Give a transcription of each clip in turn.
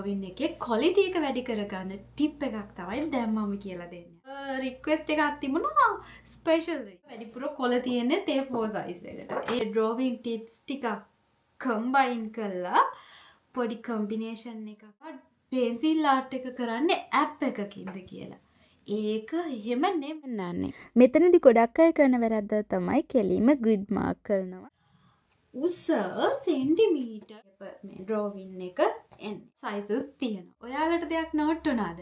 drawing එකේ quality එක වැඩි කරගන්න tip එකක් තමයි දැන් මම කියලා දෙන්නේ. request එකක් තිබුණා special වැඩිපුර කොළ තියෙන්නේ A4 size එකට. ඒ drawing tips ටිකක් combine කරලා පොඩි combination එකක් pencil art එක කරන්නේ app එකකින්ද කියලා. ඒක එහෙම නෙමෙයි. මෙතනදි ගොඩක් අය කරන වැරද්ද තමයි කෙලින්ම grid mark කරනවා. උස සෙන්ටිමීටර් මේ drawing එක sizes තියෙනවා. ඔයාලට දෙයක් note වුණාද?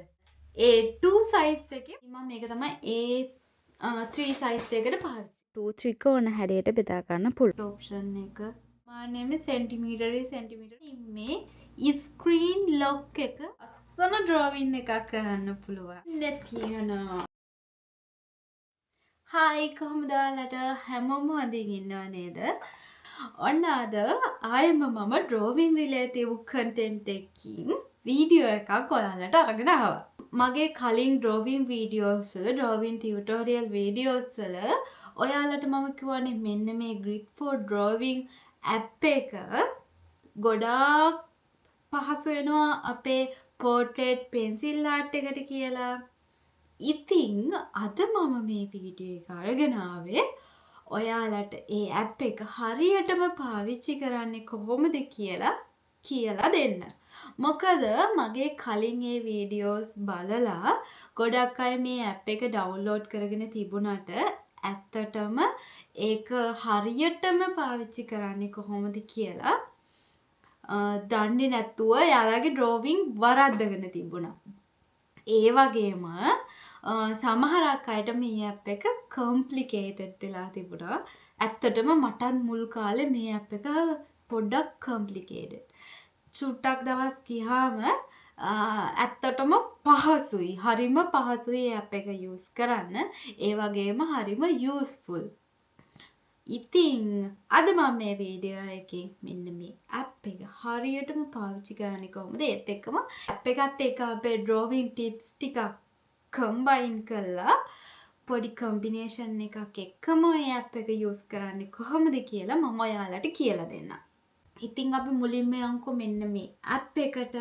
A2 size එකේ මම මේක තමයි A3 size එකට පාවිච්චි. 2 ත්‍රිකෝණ හැඩයට බෙදා ගන්න පුළුවන්. option එක මානෙම සෙන්ටිමීටර් මේ screen lock එක අස්සන drawing එකක් කරන්න පුළුවන්. තියෙනවා. hi කොහොමද ඔයාලට හැමෝම හොඳින් ඉන්නව නේද? ඔන්න අද ආයෙම මම drawing relative content එකකින් වීඩියෝ එකක් ඔයාලට අරගෙන ආවා. මගේ කලින් drawing videos වල drawing tutorial videos වල ඔයාලට මම කියවනේ මෙන්න මේ grid for drawing app එක ගොඩාක් පහසු වෙනවා අපේ portrait pencil art එකට කියලා. ඉතින් අද මම මේ වීඩියෝ එක අරගෙන ආවේ ඔයාලට ඒ ඇප් එක හරියටම පාවිච්චි කරන්නේ කොහොමද කියලා දෙන්න. මොකද මගේ කලින් ඒ වීඩියෝස් බලලා ගොඩක් අය මේ ඇප් එක ඩවුන්ලෝඩ් කරගෙන තිබුණාට ඇත්තටම ඒක හරියටම පාවිච්චි කරන්නේ කොහොමද කියලා දන්නේ නැතුව යාළගේ drawing වරද්දගෙන තිබුණා. ඒ වගේම සමහරක් අයට මේ ඇප් එක complicated වෙලා තිබුණා. ඇත්තටම මටත් මුල් කාලේ මේ ඇප් එක පොඩ්ඩක් complicated. චුට්ටක් දවස් ගියාම ඇත්තටම පහසුයි. හරිම පහසුයි මේ ඇප් එක use කරන්න. ඒ වගේම හරිම useful. ඉතින් අද මම මේ වීඩියෝ එකේ මෙන්න මේ ඇප් එක හරියටම පාවිච්චි කරන්නේ කොහොමද? ඒත් එක්කම ඇප් එකත් එක්ක අපේ drawing tips ටිකක් combine කරලා පොඩි combination එකක් එක්කම මේ ඇප් එක use කරන්නේ කොහොමද කියලා මම ඔයාලට කියලා දෙන්නම්. ඉතින් අපි මුලින්ම යමුකෝ මෙන්න මේ ඇප් එකට.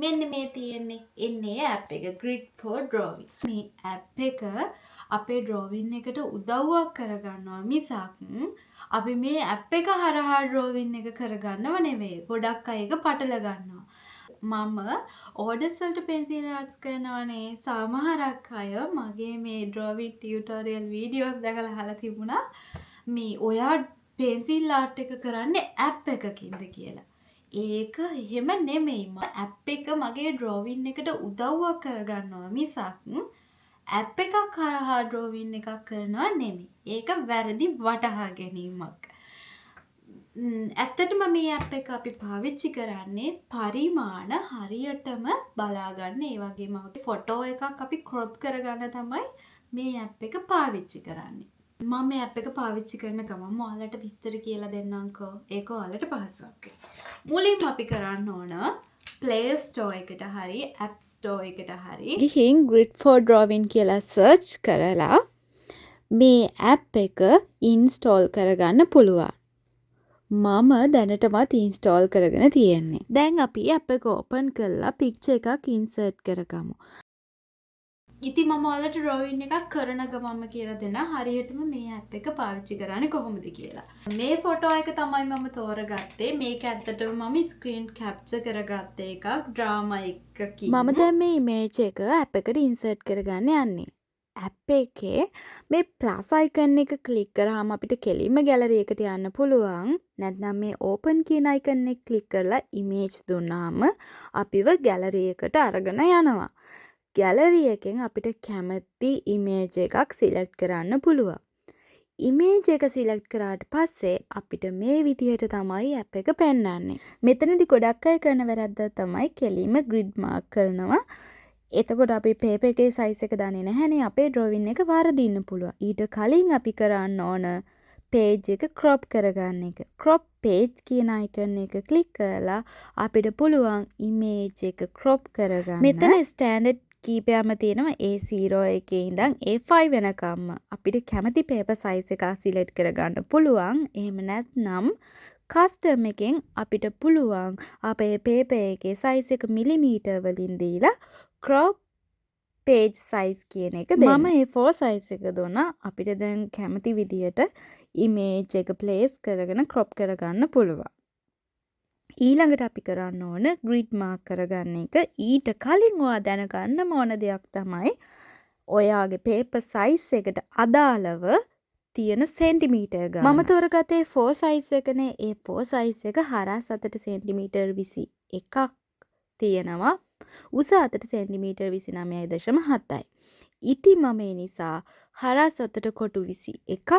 මෙන්න මේ තියෙන්නේ එන්නේ ඇප් එක grid for drawing. මේ ඇප් එක අපේ drawing එකට උදව්වක් කරගන්නවා මිසක් අපි මේ ඇප් එක හරහා drawing එක කරගන්නව නෙවෙයි. ගොඩක් අය ඒක පටල ගන්නවා. මම orders වලට pencil arts කරනවනේ. සමහරක් අය මගේ මේ drawing tutorial videos දැකලා අහලා තිබුණා මේ ඔයා pencil art එක කරන්නේ app එකකින්ද කියලා. ඒක එහෙම නෙමෙයි. app එක මගේ drawing එකට උදව්වක් කරගන්නවා මිසක් app එකක් හරහා drawing එකක් කරනවා නෙමෙයි. ඒක වැරදි වටහා ගැනීමක්. ඇත්තටම මේ ඇප් එක අපි පාවිච්චි කරන්නේ පරිමාණ හරියටම බලාගන්න. ඒ වගේම ෆොටෝ එකක් අපි ක්‍රොප් කරගන්න තමයි මේ ඇප් එක පාවිච්චි කරන්නේ. මම මේ ඇප් එක පාවිච්චි කරන ගමන් ඔයාලට විස්තර කියලා දෙන්නම්කෝ. ඒක ඔයාලට පහසුවක්. මුලින්ම අපි කරන්න ඕන Play Store එකට හරි App Store එකට හරි ගිහින් grid for drawing කියලා search කරලා මේ ඇප් එක install කරගන්න පුළුවන්. මම දැනටමත් install කරගෙන තියෙන්නේ. දැන් අපි ඇප් එක open කරලා picture එකක් insert කරගමු. ඉතින් මම ඔයාලට drawing එකක් කරන ගමන්ම කියලා දෙන්න හරියටම මේ ඇප් එක පාවිච්චි කරන්නේ කොහොමද කියලා. මේ ෆොටෝ එක තමයි මම තෝරගත්තේ. මේක ඇත්තටම මම screen capture කරගත්ත එකක් drama එකකින්. මම දැන් මේ image එක ඇප් එකට insert කරගන්න යන්නේ. ඇප් එකේ මේ plus icon එක click කරාම අපිට කෙලින්ම gallery එකට යන්න පුළුවන්. නැත්නම් මේ open කියන icon එක click කරලා image දුන්නාම අපිව gallery එකට අරගෙන යනවා. gallery එකෙන් අපිට කැමති image එකක් select කරන්න පුළුවන්. image එක select කරාට පස්සේ අපිට මේ විදිහට තමයි app එක පෙන්වන්නේ. මෙතනදී ගොඩක් අය කරන වැරද්ද තමයි කෙලින්ම grid mark කරනවා. එතකොට අපි paper එකේ size එක දන්නේ නැහැනේ. අපේ drawing එක වරදින්න පුළුවන්. ඊට කලින් අපි කරන්න ඕන page එක crop කරගන්න එක. crop page කියන icon එක click කරලා අපිට පුළුවන් image එක crop කරගන්න. මෙතන standard කීපයක්ම තියෙනවා A0 එකේ ඉඳන් A5 වෙනකම්ම. අපිට කැමති paper size එකක් select කරගන්න පුළුවන්. එහෙම නැත්නම් කස්ටම් එකෙන් අපිට පුළුවන් අපේ පේපර් එකේ සයිස් එක මිලිමීටර් වලින් දීලා crop page size කියන එක දෙන්න. මම A4 size එක දුන්නා. අපිට දැන් කැමති විදියට image එක place කරගෙන crop කරගන්න පුළුවන්. ඊළඟට අපි කරන්න ඕන grid mark කරගන්න එක. ඊට කලින් ඔයා දැනගන්න ඕන දෙයක් තමයි ඔයාගේ paper size එකට අදාළව තියෙන සෙන්ටිමීටර් ගන්න. මම තෝරගත්තේ 4 size එකනේ. ඒ 4 size එක හරස් අතට සෙන්ටිමීටර් 21ක් තියෙනවා. උස අතට සෙන්ටිමීටර් 29.7යි. ඉතින් මම ඒ නිසා හරස් අතට කොටු 21ක්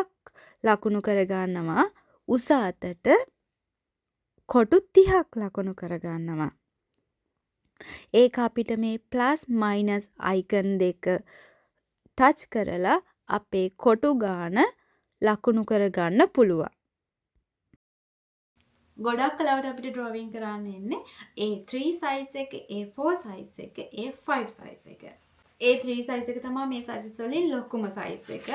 ලකුණු කරගන්නවා. උස අතට කොටු 30ක් ලකුණු කරගන්නවා. ඒක අපිට මේ ප්ලස් මයිනස් අයිකන් දෙක ටච් කරලා අපේ කොටු ගාන ලකුණු කරගන්න පුළුවන්. ගොඩක් කලාවට අපිට ඩ්‍රෝවිං කරන්න එන්නේ A3 size එක, A4 size එක, A5 size එක. A3 size එක තමයි මේ sizes වලින් ලොකුම size එක.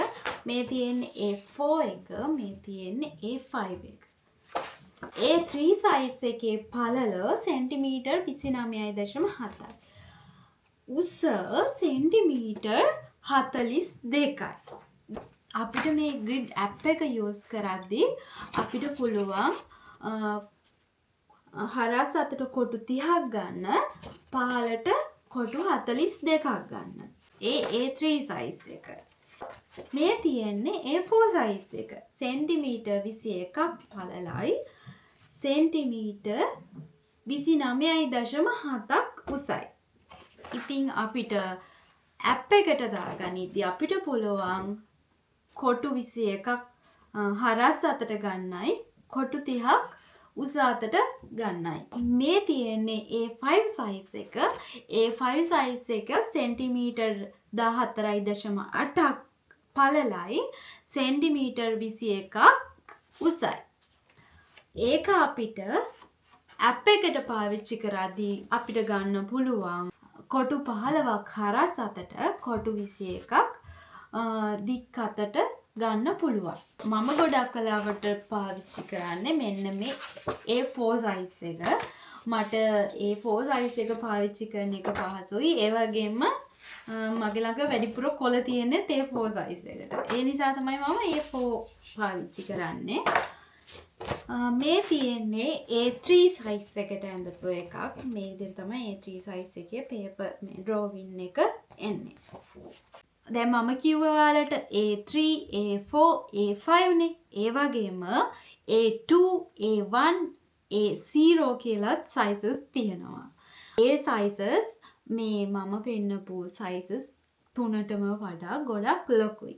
මේ තියෙන්නේ A4 එක, මේ තියෙන්නේ A5 එක. A3 size එකේ පළල සෙන්ටිමීටර් 29.7යි. උස සෙන්ටිමීටර් 42යි. අපිට මේ grid app එක use කරද්දී අපිට පුළුවන් හරස් අතට කොටු 30ක් ගන්න, පහළට කොටු 42ක් ගන්න. A3 size එක. මේ තියෙන්නේ A4 size එක. සෙන්ටිමීටර් 21ක් පළලයි, සෙන්ටිමීටර් 29.7ක් උසයි. ඉතින් අපිට ඇප් එකට දාගනිද්දී අපිට පුළුවන් කොටු 21ක් හරස් අතට ගන්නයි, කොටු 30ක් උස අතට ගන්නයි. මේ තියෙන්නේ A5 size එක. A5 size එක සෙන්ටිමීටර් 14.8ක් පළලයි, සෙන්ටිමීටර් 21ක් උසයි. ඒක අපිට ඇප් එකට පාවිච්චි කරද්දී අපිට ගන්න පුළුවන් කොටු 15ක් හරස් අතට, කොටු 21ක් දික් අතට ගන්න පුළුවන්. මම ගොඩක් කලාවට පාවිච්චි කරන්නේ මෙන්න මේ A4 size එක. මට A4 size එක පාවිච්චි කරන එක පහසුයි. ඒ වගේම මගේ ළඟ වැඩිපුර කොළ තියෙන්නේ A4 size එකට. ඒ නිසා තමයි මම A4 පාවිච්චි කරන්නේ. මේ තියෙන්නේ A3 size එකට ඇඳපු එකක්. මේ විදිහට තමයි A3 size එකේ paper මේ drawing එක එන්නේ. දැන් මම කිව්වා ඔයාලට A3, A4, A5 නේ. ඒ වගේම A2, A1, A0 කියලා sizes තියෙනවා. ඒ sizes මේ මම පෙන්නපු sizes තුනටම වඩා ගොඩක් ලොකුයි.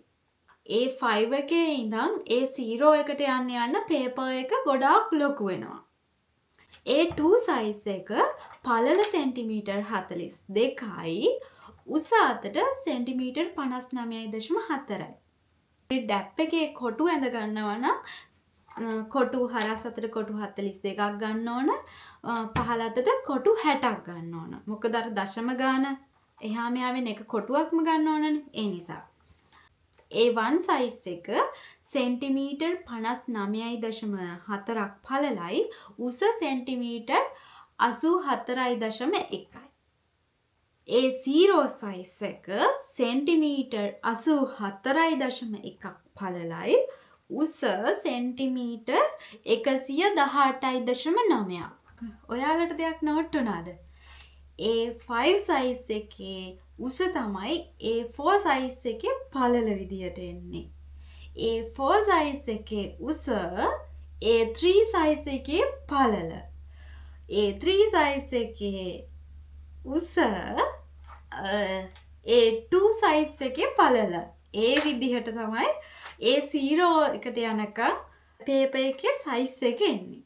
A5 එකේ ඉඳන් A0 එකට යන්න paper එක ගොඩාක් ලොකු වෙනවා. A2 size එක පළල සෙන්ටිමීටර් 42යි, උස අතට සෙන්ටිමීටර් 59.4යි. grid app එකේ කොටු ඇඳ ගන්නවා නම් කොටු හරස් අතට කොටු 42ක් ගන්න ඕන, පහළ අතට කොටු 60ක් ගන්න ඕන. මොකද අර දශම ගාන එහා මෙහා වෙන එක කොටුවක්ම ගන්න ඕනනේ. ඒ නිසා A1 size එක සෙන්ටිමීටර් 59.4ක් පළලයි, උස සෙන්ටිමීටර් 84.1යි. A0 size එක සෙන්ටිමීටර් 84.1ක් පළලයි, උස සෙන්ටිමීටර් 118.9ක්. ඔයාලට දෙයක් නෝට් වුණාද? A5 size එකේ උස තමයි A4 size එකේ පළල විදියට එන්නේ. A4 size එකේ උස A3 size එකේ පළල. A3 size එකේ උස A2 size එකේ පළල. ඒ විදිහට තමයි A0 එකට යනකම් paper එකේ size එක එන්නේ.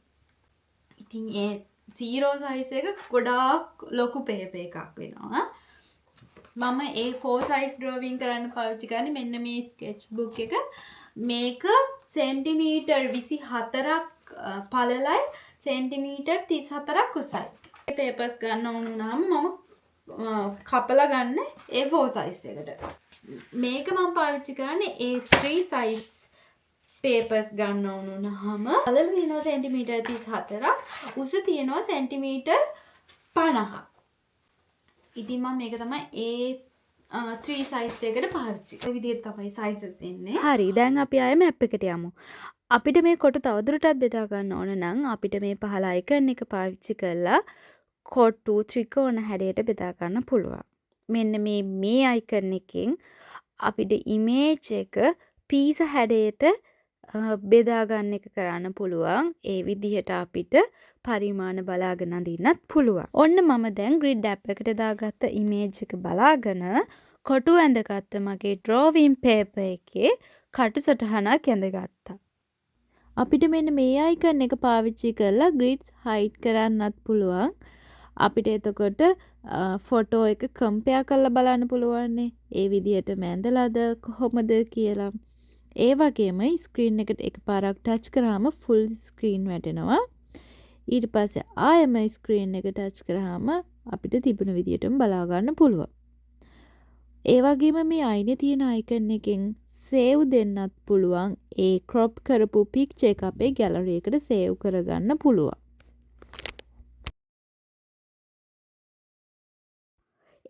ඉතින් A0 size එක ගොඩාක් ලොකු paper එකක් වෙනවා. මම A4 size drawing කරන්න පාවිච්චි කරන්නේ මෙන්න මේ sketch book එක. මේක සෙන්ටිමීටර් 24ක් පළලයි, සෙන්ටිමීටර් 34ක් උසයි. papers ගන්න ඕන නම් මම කපලා ගන්න A4 size එකට. මේක මම පාවිච්චි කරන්නේ A3 size පේපර්ස් ගන්න ඕනුනහම අලල තියෙනවා සෙන්ටිමීටර් 34ක්, උස තියෙනවා සෙන්ටිමීටර් 50ක්. ඉතින් මම මේක තමයි A3 size එකකට පාවිච්චි. ඔය විදිහට තමයි sizes එන්නේ. හරි, දැන් අපි ආයෙ මැප් එකට යමු. අපිට මේ කොටු තවදුරටත් බෙදා ගන්න ඕන නම් අපිට මේ පහළ අයිකන් එක පාවිච්චි කරලා කොටු ත්‍රිකෝණ හැඩයට බෙදා ගන්න පුළුවන්. මෙන්න මේ අයිකන් එකෙන් අපිට ඉමේජ් එක පීස හැඩයට බෙදා ගන්න එක කරන්න පුළුවන්. ඒ විදිහට අපිට පරිමාණ බලාගෙන අඳින්නත් පුළුවන්. ඔන්න මම දැන් grid app එකට දාගත්ත ඉමේජ් එක බලාගෙන කොටු ඇඳගත්ත මගේ drawing paper එකේ කටු සටහනක් ඇඳගත්තා. අපිට මෙන්න මේ අයිකන් එක පාවිච්චි කරලා grids hide කරන්නත් පුළුවන්. අපිට එතකොට ෆොටෝ එක කම්පෙයාර් කරලා බලන්න පුළුවන්නේ. ඒ විදිහටම ඇඳලාද කොහොමද කියලා. ඒ වගේම ස්ක්‍රීන් එකට එකපාරක් ටච් කරාම ෆුල් ස්ක්‍රීන් වැටෙනවා. ඊට පස්සේ ආයෙම ස්ක්‍රීන් එක ටච් කරාම අපිට තිබුණ විදිහටම බලා ගන්න පුළුවන්. ඒ වගේම මේ අයිනේ තියෙන අයිකන් එකෙන් සේව් දෙන්නත් පුළුවන්. ඒ ක්‍රොප් කරපු පික්චර් එක අපේ ගැලරි එකට සේව් කරගන්න පුළුවන්.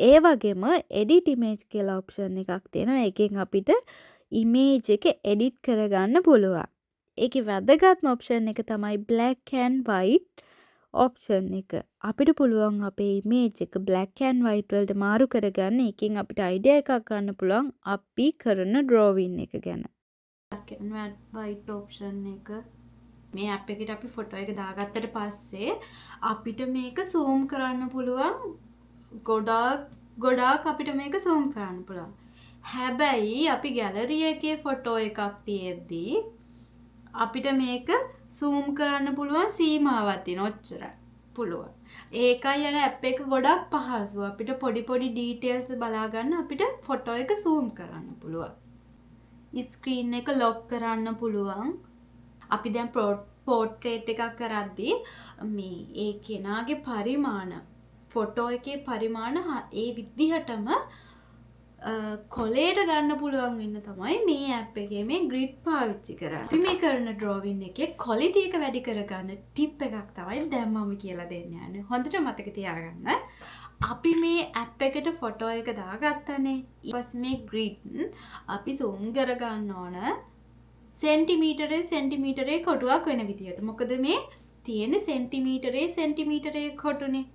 ඒ වගේම edit image කියලා ඔප්ෂන් එකක් තියෙනවා. ඒකෙන් අපිට ඉමේජ් එක එඩිට් කරගන්න පුළුවන්. ඒකේ වැදගත්ම ඔප්ෂන් එක තමයි black and white ඔප්ෂන් එක. අපිට පුළුවන් අපේ ඉමේජ් එක black and white වලට මාරු කරගන්න. ඒකෙන් අපිට අයිඩියා එකක් ගන්න පුළුවන් අපි කරන drawing එක ගැන. black and white option එක මේ app එකට අපි ෆොටෝ එක දාගත්තට පස්සේ අපිට මේක zoom කරන්න පුළුවන්. ගොඩාක් අපිට මේක zoom කරන්න පුළුවන්. හැබැයි අපි ගැලරි එකේ ෆොටෝ එකක් තියෙද්දී අපිට මේක zoom කරන්න පුළුවන් සීමාවක් තියෙනවා. ඔච්චරයි පුළුවන්. ඒකයි අර app එක ගොඩක් පහසු. අපිට පොඩි details බලා ගන්න අපිට ෆොටෝ එක zoom කරන්න පුළුවන්. ස්ක්‍රීන් එක lock කරන්න පුළුවන්. අපි දැන් portrait එකක් කරද්දී මේ ඒ කෙනාගේ පරිමාණ ෆොටෝ එකේ පරිමාණ ඒ විදිහටම කොලේට ගන්න පුළුවන් වෙන්න තමයි මේ app එකේ මේ grid පාවිච්චි කරන්නේ. අපි මේ කරන drawing එකේ quality එක වැඩි කරගන්න tip එකක් තමයි දැන් මම කියලා දෙන්න යන්නේ. හොඳට මතක තියාගන්න. අපි මේ app එකට ෆොටෝ එක දාගත්තනේ. ඊපස් මේ grid අපි zoom කරගන්න ඕන සෙන්ටිමීටරේ කොටුවක් වෙන විදියට. මොකද මේ තියෙන සෙන්ටිමීටරේ කොටුනේ.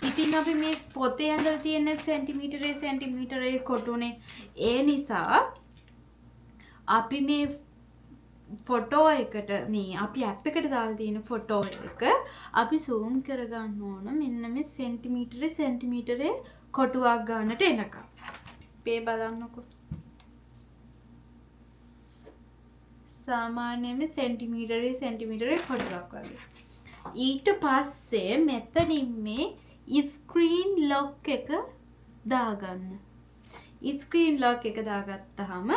ඉතින් අපි මේ පොතේ ඇඳලා තියෙන සෙන්ටිමීටරේ කොටුනේ. ඒ නිසා අපි මේ ෆොටෝ එකට මේ අපි ඇප් එකට දාලා තියෙන ෆොටෝ එක අපි zoom කරගන්න ඕන මෙන්න මේ සෙන්ටිමීටරේ කොටුවක් ගන්නට එනකම්. මේ බලන්නකෝ. සාමාන්‍යයෙන් සෙන්ටිමීටරේ කොටුවක් වගේ. ඊට පස්සේ මෙතනින් මේ ස්ක්‍රීන් ලොක් එක දාගන්න. ස්ක්‍රීන් ලොක් එක දාගත්තාම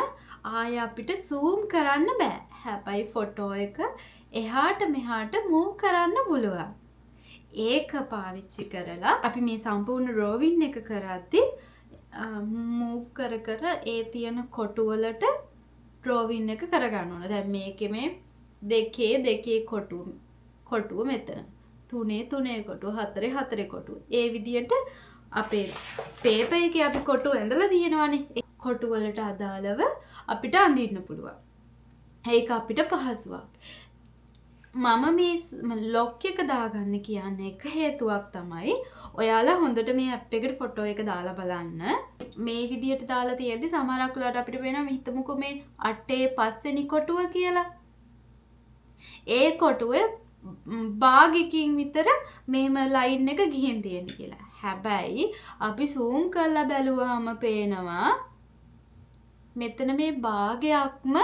ආය අපිට zoom කරන්න බෑ. හැබැයි ෆොටෝ එක එහාට මෙහාට move කරන්න පුළුවන්. ඒක පාවිච්චි කරලා අපි මේ සම්පූර්ණ drawing එක කරද්දී move කර ඒ තියෙන කොටු වලට drawing එක කරගන්න ඕන. දැන් මේකේ මේ දෙකේ කොටුව මෙතන. 3 කොටුව, 4 කොටුව. ඒ විදිහට අපේ පේපර් එකේ අපි කොටුව ඇඳලා තියෙනවානේ. ඒ කොටු වලට අදාළව අපිට අඳින්න පුළුවන්. ඒක අපිට පහසුවක්. මම මේ ලොක් එක දාගන්න කියන්නේ එක හේතුවක් තමයි ඔයාලා හොඳට මේ ඇප් එකට ෆොටෝ එක දාලා බලන්න. මේ විදිහට දාලා තියෙද්දි සමහරක් වෙලාවට අපිට වෙනවා හිතමුකෝ මේ අටේ පස්වෙනි කොටුව කියලා. ඒ කොටුවේ භාගයකින් විතර මෙහෙම ලයින් එක ගිහින් තියෙන කියලා. හැබැයි අපි zoom කරලා බැලුවාම පේනවා මෙතන මේ භාගයක්ම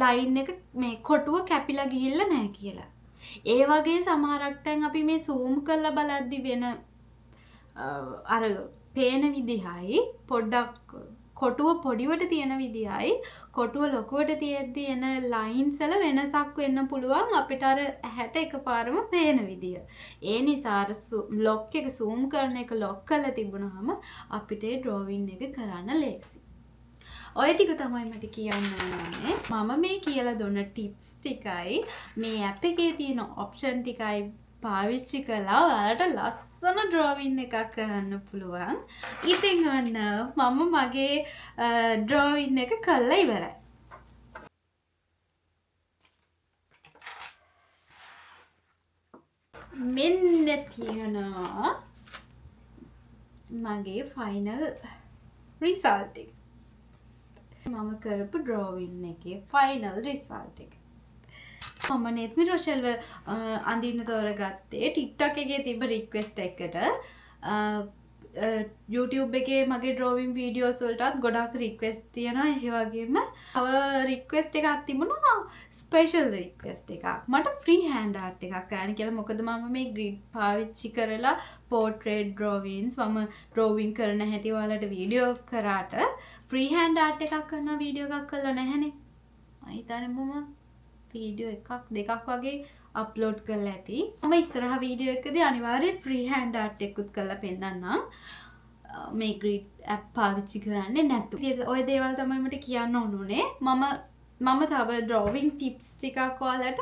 ලයින් එක මේ කොටුව කැපිලා ගිහිල්ලා නැහැ කියලා. ඒ වගේ සමහරක් තැන් අපි මේ zoom කරලා බලද්දි වෙන අර පේන විදිහයි පොඩ්ඩක් කොටුව පොඩිවට තියෙන විදිහයි කොටුව ලොකුවට තියෙද්දි එන ලයින්ස් වල වෙනසක් වෙන්න පුළුවන් අපිට අර ඇහැට එකපාරම පේන විදිය. ඒ නිසා අර ලොක් එක zoom කරන එක ලොක් කරලා තිබුණාම අපිට ඒ drawing එක කරන්න ලේසි. ඔය ටික තමයි මට කියන්න ඕනේ. මම මේ කියලා දුන්න ටිප්ස් ටිකයි මේ ඇප් එකේ තියෙන ඔප්ෂන් ටිකයි පාවිච්චි කළා ඔයාලට ලස්සන ඩ්‍රෝවින් එකක් කරන්න පුළුවන්. ඉතින් ඔන්න මම මගේ ඩ්‍රෝවින් එක කළා ඉවරයි. මෙන්න තියෙනවා මගේ ෆයිනල් රිසල්ට් එක. මම කරපු ඩ්‍රෝවින් එකේ ෆයිනල් රිසල්ට් එක. මම නෙත්මි රොෂෙල්ව අඳින්න තෝරගත්තේ ටික්ටොක් එකේ තිබ්බ රික්වෙස්ට් එකට. YouTube එකේ මගේ ඩ්‍රෝවින් වීඩියෝස් වලටත් ගොඩාක් රික්වෙස්ට් තියෙනවා. ඒ වගේම තව රික්වෙස්ට් එකක් තිබුණා ස්පෙෂල් රික්වෙස්ට් එකක්. මට ෆ්‍රී හෑන්ඩ් ආර්ට් එකක් කරන්න කියලා. මොකද මම මේ ග්‍රිඩ් පාවිච්චි කරලා පෝර්ට්‍රේට් ඩ්‍රෝවින්ස් මම ඩ්‍රෝවින් කරන හැටි ඔයාලට වීඩියෝ කරාට ෆ්‍රී හෑන්ඩ් ආර්ට් එකක් කරන වීඩියෝ එකක් කළා නැහැනේ. මම හිතන්නේ මම වීඩියෝ එකක් දෙකක් වගේ අප්ලෝඩ් කරලා ඇති. මම ඉස්සරහ වීඩියෝ එකදී අනිවාර්යෙන් ෆ්‍රී හෑන්ඩ් ආර්ට් එකකුත් කරලා පෙන්නන්නම්. මේ ග්‍රිඩ් ඇප් පාවිච්චි කරන්නේ නැතු. ඔය දේවල් තමයි මට කියන්න ඕනුනේ. මම තව ඩ්‍රෝවින් ටිප්ස් ටිකක් ඔයාලට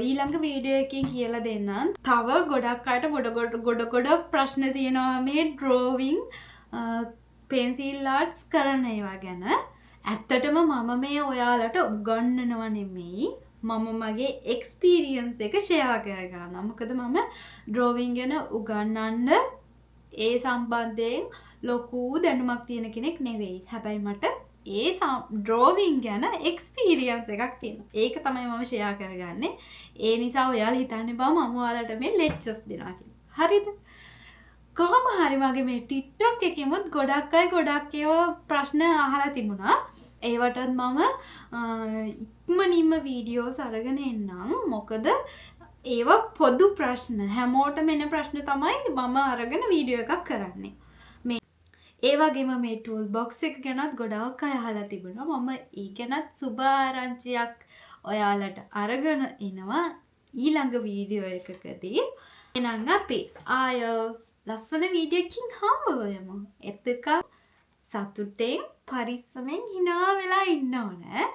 ඊළඟ වීඩියෝ එකකින් කියලා දෙන්නම්. තව ගොඩක් අයට ගොඩ ප්‍රශ්න තියෙනවා මේ ඩ්‍රෝවින් පෙන්සිල් ආර්ට්ස් කරන ඒවා ගැන. ඇත්තටම මම මේ ඔයාලට උගන්වනවා නෙමෙයි. මම මගේ එක්ස්පීරියන්ස් එක ෂෙයා කරගන්නවා. මොකද මම ඩ්‍රෝවින් ගැන උගන්වන්න ඒ සම්බන්ධයෙන් ලොකු දැනුමක් තියෙන කෙනෙක් නෙවෙයි. හැබැයි මට ඒ ඩ්‍රෝවින් ගැන එක්ස්පීරියන්ස් එකක් තියෙනවා. ඒක තමයි මම ෂෙයා කරගන්නේ. ඒ නිසා ඔයාලා හිතන්නේ බා මම ඔයාලට මේ ලෙක්චර්ස් දෙනවා කියලා. හරිද? කොහොම හරි මගේ මේ TikTok එකෙමුත් ගොඩක් අය ගොඩක් ඒවා ප්‍රශ්න අහලා තිබුණා. ඒවටත් මම ඉක්මනින්ම වීඩියෝස් අරගෙන එන්නම්. මොකද ඒවා පොදු ප්‍රශ්න. හැමෝටම එන ප්‍රශ්න තමයි මම අරගෙන වීඩියෝ එකක් කරන්නේ. මේ ඒ වගේම මේ ටූල් බොක්ස් එක ගැනත් ගොඩාක් අය අහලා තිබුණා. මම ඒ ගැනත් සුබ ආරංචියක් ඔයාලට අරගෙන එනවා ඊළඟ වීඩියෝ එකකදී. එහෙනම් අපි ආය ලස්සන වීඩියෝ එකකින් හම්බ වෙමු. එතකම් සතුටෙන් පරිස්සමෙන් hina වෙලා ඉන්න ඕනේ.